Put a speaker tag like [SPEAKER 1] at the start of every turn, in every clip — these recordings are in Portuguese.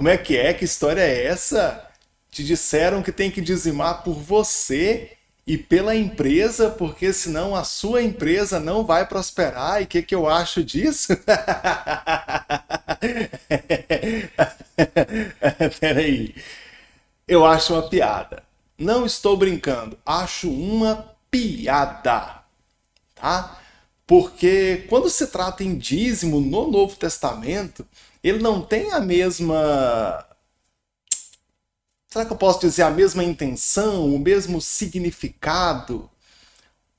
[SPEAKER 1] Como é que é? Que história é essa? Te disseram que tem que dizimar por você e pela empresa, porque senão a sua empresa não vai prosperar. E o que eu acho disso? Peraí. Eu acho uma piada. Não estou brincando. Acho uma piada, tá? Porque quando se trata em dízimo no Novo Testamento, ele não tem a mesma. Será que eu posso dizer a mesma intenção, o mesmo significado?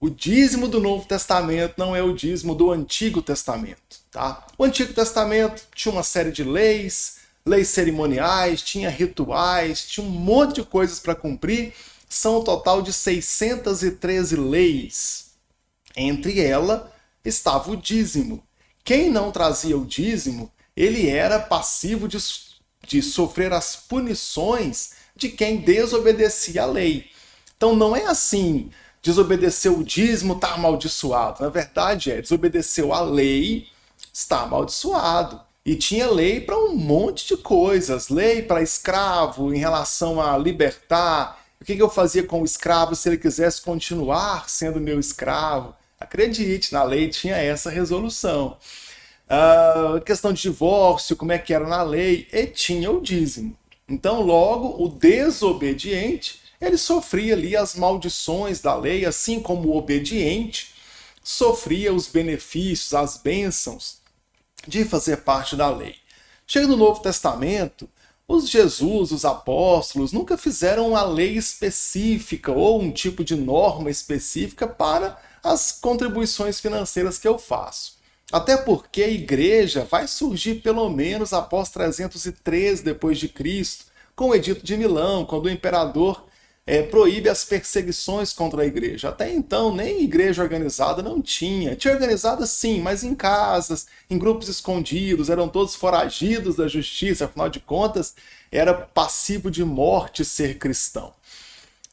[SPEAKER 1] O dízimo do Novo Testamento não é o dízimo do Antigo Testamento, tá? O Antigo Testamento tinha uma série de leis, leis cerimoniais, tinha rituais, tinha um monte de coisas para cumprir. São um total de 613 leis. Entre elas estava o dízimo. Quem não trazia o dízimo, ele era passivo de sofrer as punições de quem desobedecia a lei. Então não é assim, desobedeceu o dízimo, está amaldiçoado. Na verdade desobedeceu a lei, está amaldiçoado. E tinha lei para um monte de coisas. Lei para escravo, em relação a libertar. O que eu fazia com o escravo se ele quisesse continuar sendo meu escravo? Acredite, na lei tinha essa resolução. Questão de divórcio, como é que era na lei, e tinha o dízimo. Então, logo, o desobediente, ele sofria ali as maldições da lei, assim como o obediente sofria os benefícios, as bênçãos de fazer parte da lei. Chega no Novo Testamento, os Jesus, os apóstolos, nunca fizeram uma lei específica ou um tipo de norma específica para as contribuições financeiras que eu faço. Até porque a igreja vai surgir pelo menos após 313 depois de Cristo, com o Edito de Milão, quando o imperador proíbe as perseguições contra a igreja. Até então, nem igreja organizada não tinha. Tinha organizada sim, mas em casas, em grupos escondidos, eram todos foragidos da justiça, afinal de contas, era passivo de morte ser cristão.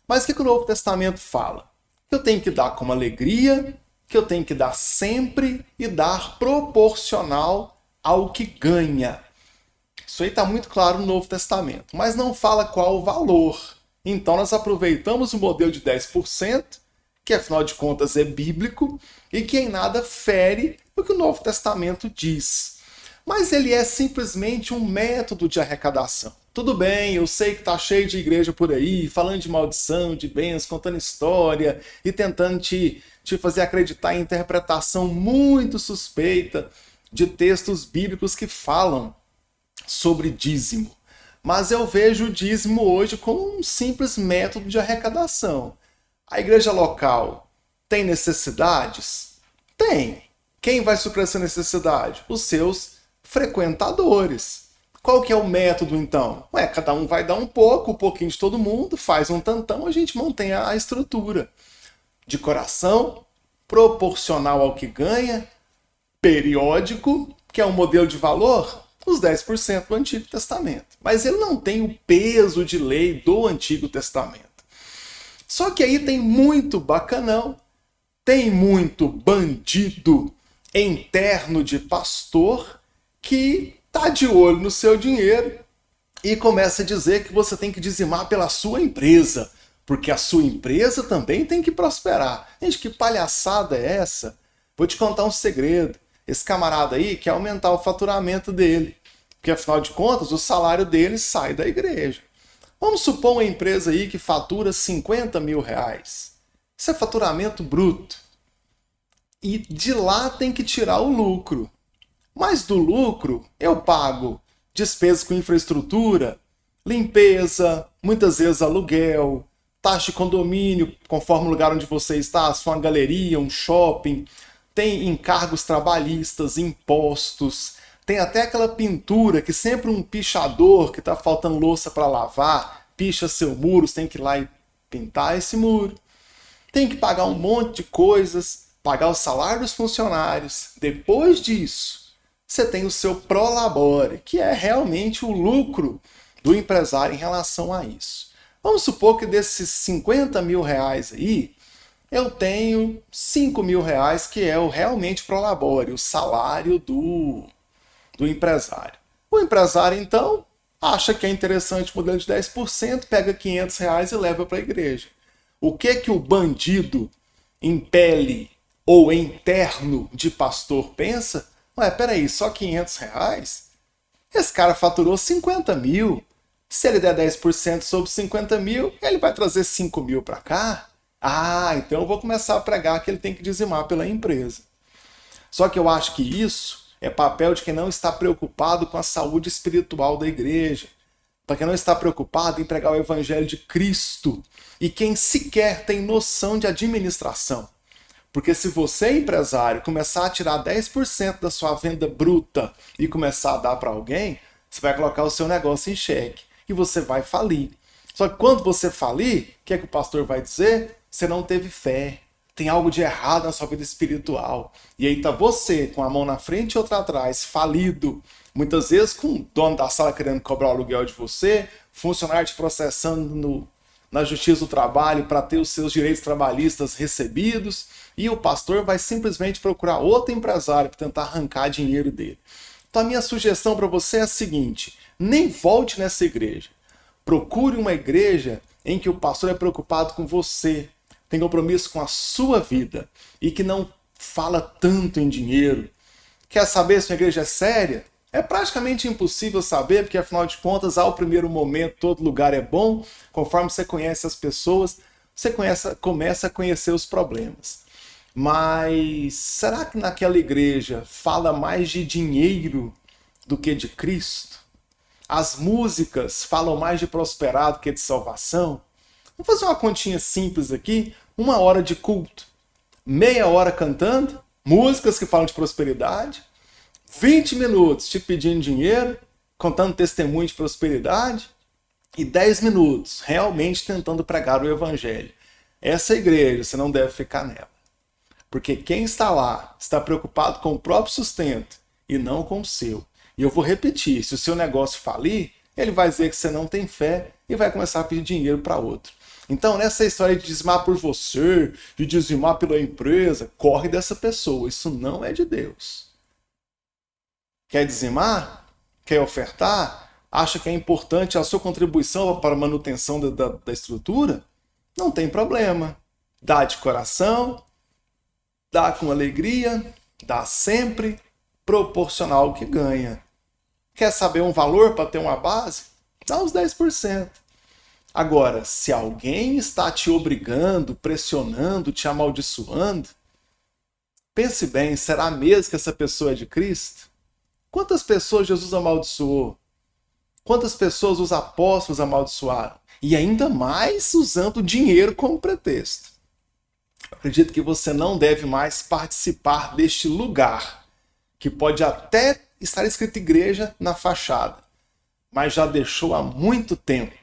[SPEAKER 1] Mas o que o Novo Testamento fala? Que eu tenho que dar com alegria, que eu tenho que dar sempre e dar proporcional ao que ganha. Isso aí está muito claro no Novo Testamento, mas não fala qual o valor. Então nós aproveitamos o modelo de 10%, que afinal de contas é bíblico, e que em nada fere o que o Novo Testamento diz. Mas ele é simplesmente um método de arrecadação. Tudo bem, eu sei que está cheio de igreja por aí, falando de maldição, de bens, contando história e tentando te fazer acreditar em interpretação muito suspeita de textos bíblicos que falam sobre dízimo. Mas eu vejo o dízimo hoje como um simples método de arrecadação. A igreja local tem necessidades? Tem. Quem vai suprir essa necessidade? Os seus frequentadores. Qual que é o método então? Cada um vai dar um pouco, um pouquinho de todo mundo, faz um tantão, a gente mantém a estrutura. De coração, proporcional ao que ganha, periódico, que é um modelo de valor, os 10% do Antigo Testamento. Mas ele não tem o peso de lei do Antigo Testamento. Só que aí tem muito bacanão, tem muito bandido interno de pastor que tá de olho no seu dinheiro e começa a dizer que você tem que dizimar pela sua empresa, porque a sua empresa também tem que prosperar. Gente, que palhaçada é essa? Vou te contar um segredo. Esse camarada aí quer aumentar o faturamento dele, porque afinal de contas o salário dele sai da igreja. Vamos supor uma empresa aí que fatura 50 mil reais. Isso é faturamento bruto. E de lá tem que tirar o lucro. Mas do lucro eu pago despesas com infraestrutura, limpeza, muitas vezes aluguel, taxa de condomínio, conforme o lugar onde você está, se for uma galeria, um shopping, tem encargos trabalhistas, impostos, tem até aquela pintura que sempre um pichador que está faltando louça para lavar, picha seu muro, você tem que ir lá e pintar esse muro. Tem que pagar um monte de coisas, pagar o salário dos funcionários. Depois disso, você tem o seu prolabore, que é realmente o lucro do empresário em relação a isso. Vamos supor que desses 50 mil reais aí, eu tenho 5 mil reais, que é o realmente prolabore, o salário do empresário. O empresário, então, acha que é interessante o modelo de 10%, pega R$ 500 e leva para a igreja. O que o bandido em pele ou em terno de pastor pensa? Ué, peraí, só R$ 500? Esse cara faturou 50 mil. Se ele der 10% sobre 50 mil, ele vai trazer 5 mil para cá. Ah, então eu vou começar a pregar que ele tem que dizimar pela empresa. Só que eu acho que isso é papel de quem não está preocupado com a saúde espiritual da igreja, para quem não está preocupado em pregar o evangelho de Cristo e quem sequer tem noção de administração. Porque se você, empresário, começar a tirar 10% da sua venda bruta e começar a dar para alguém, você vai colocar o seu negócio em xeque e você vai falir. Só que quando você falir, o que é que o pastor vai dizer? Você não teve fé. Tem algo de errado na sua vida espiritual. E aí tá você, com a mão na frente e outra atrás, falido. Muitas vezes com o dono da sala querendo cobrar o aluguel de você, funcionário te processando na justiça do trabalho para ter os seus direitos trabalhistas recebidos, e o pastor vai simplesmente procurar outro empresário para tentar arrancar dinheiro dele. Então a minha sugestão para você é a seguinte: nem volte nessa igreja. Procure uma igreja em que o pastor é preocupado com você, tem compromisso com a sua vida e que não fala tanto em dinheiro. Quer saber se uma igreja é séria? É praticamente impossível saber, porque afinal de contas, ao primeiro momento, todo lugar é bom. Conforme você conhece as pessoas, você começa a conhecer os problemas. Mas será que naquela igreja fala mais de dinheiro do que de Cristo? As músicas falam mais de prosperar do que de salvação? Vamos fazer uma continha simples aqui. 1 hora de culto, meia hora cantando, músicas que falam de prosperidade, 20 minutos te pedindo dinheiro, contando testemunho de prosperidade, e 10 minutos realmente tentando pregar o evangelho. Essa igreja, você não deve ficar nela. Porque quem está lá está preocupado com o próprio sustento e não com o seu. E eu vou repetir, se o seu negócio falir, ele vai dizer que você não tem fé e vai começar a pedir dinheiro para outro. Então, nessa história de dizimar por você, de dizimar pela empresa, corre dessa pessoa. Isso não é de Deus. Quer dizimar? Quer ofertar? Acha que é importante a sua contribuição para a manutenção da estrutura? Não tem problema. Dá de coração, dá com alegria, dá sempre, proporcional ao que ganha. Quer saber um valor para ter uma base? Dá os 10%. Agora, se alguém está te obrigando, pressionando, te amaldiçoando, pense bem, será mesmo que essa pessoa é de Cristo? Quantas pessoas Jesus amaldiçoou? Quantas pessoas os apóstolos amaldiçoaram? E ainda mais usando dinheiro como pretexto. Acredito que você não deve mais participar deste lugar, que pode até estar escrito igreja na fachada, mas já deixou há muito tempo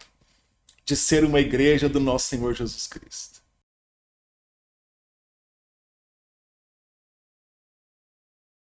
[SPEAKER 1] de ser uma igreja do nosso Senhor Jesus Cristo.